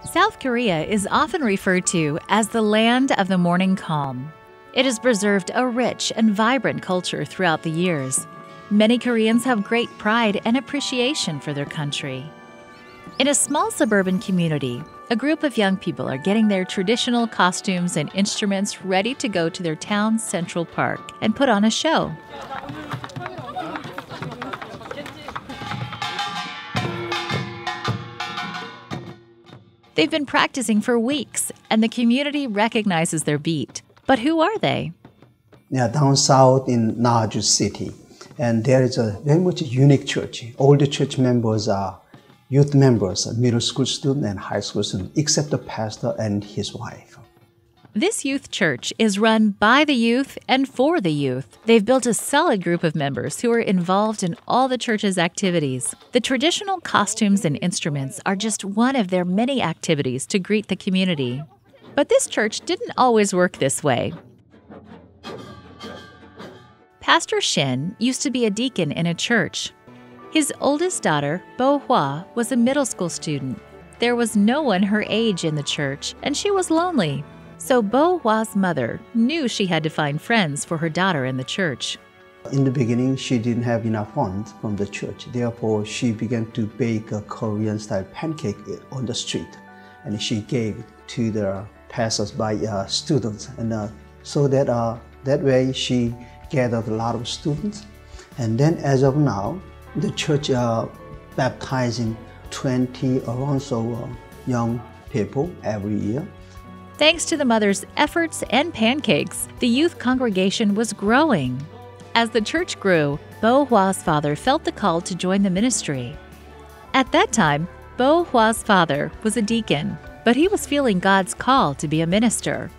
South Korea is often referred to as the land of the morning calm. It has preserved a rich and vibrant culture throughout the years. Many Koreans have great pride and appreciation for their country. In a small suburban community, a group of young people are getting their traditional costumes and instruments ready to go to their town's central park and put on a show. They've been practicing for weeks, and the community recognizes their beat. But who are they? Yeah, down south in Naju City, and there is a very much unique church. All the church members are youth members, middle school student and high school student, except the pastor and his wife. This youth church is run by the youth and for the youth. They've built a solid group of members who are involved in all the church's activities. The traditional costumes and instruments are just one of their many activities to greet the community. But this church didn't always work this way. Pastor Shin used to be a deacon in a church. His oldest daughter, Bo Hwa, was a middle school student. There was no one her age in the church, and she was lonely. So Bo Hwa's mother knew she had to find friends for her daughter in the church. In the beginning, she didn't have enough funds from the church. Therefore, she began to bake a Korean-style pancake on the street. And she gave it to the passers-by students. And so that way, she gathered a lot of students. And then as of now, the church baptizing 20 or so young people every year. Thanks to the mother's efforts and pancakes, the youth congregation was growing. As the church grew, Bo Hwa's father felt the call to join the ministry. At that time, Bo Hwa's father was a deacon, but he was feeling God's call to be a minister.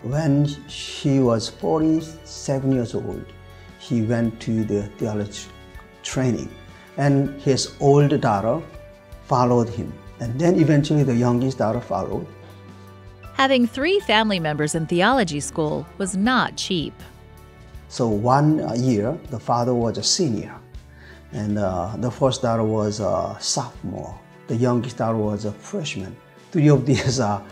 When he was 47 years old, he went to the theology training, and his older daughter followed him. And then eventually the youngest daughter followed. Having 3 family members in theology school was not cheap. So one year, the father was a senior, and the first daughter was a sophomore. The youngest daughter was a freshman. 3 of these are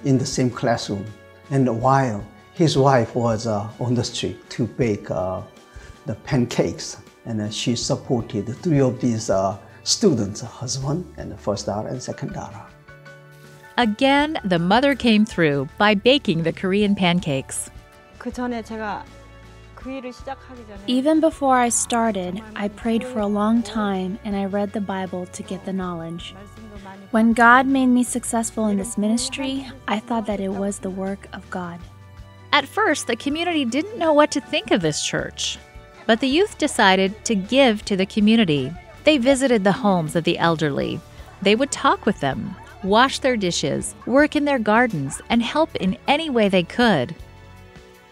in the same classroom. And while his wife was on the street to bake the pancakes, and she supported the 3 of these students, husband and the first daughter and second daughter. Again, the mother came through by baking the Korean pancakes. Even before I started, I prayed for a long time and I read the Bible to get the knowledge. When God made me successful in this ministry, I thought that it was the work of God. At first, the community didn't know what to think of this church. But the youth decided to give to the community. They visited the homes of the elderly. They would talk with them, wash their dishes, work in their gardens, and help in any way they could.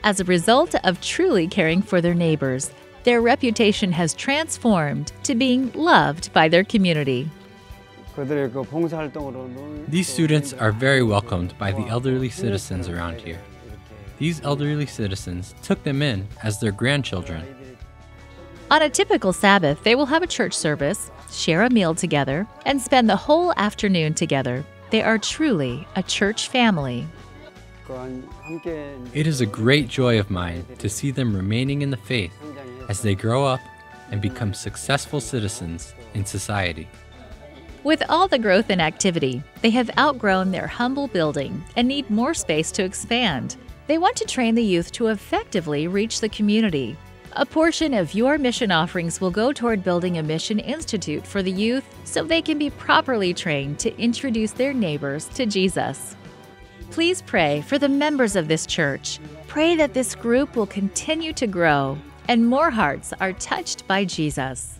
As a result of truly caring for their neighbors, their reputation has transformed to being loved by their community. These students are very welcomed by the elderly citizens around here. These elderly citizens took them in as their grandchildren. On a typical Sabbath, they will have a church service, share a meal together, and spend the whole afternoon together. They are truly a church family. It is a great joy of mine to see them remaining in the faith as they grow up and become successful citizens in society. With all the growth and activity, they have outgrown their humble building and need more space to expand. They want to train the youth to effectively reach the community. A portion of your mission offerings will go toward building a mission institute for the youth so they can be properly trained to introduce their neighbors to Jesus. Please pray for the members of this church. Pray that this group will continue to grow and more hearts are touched by Jesus.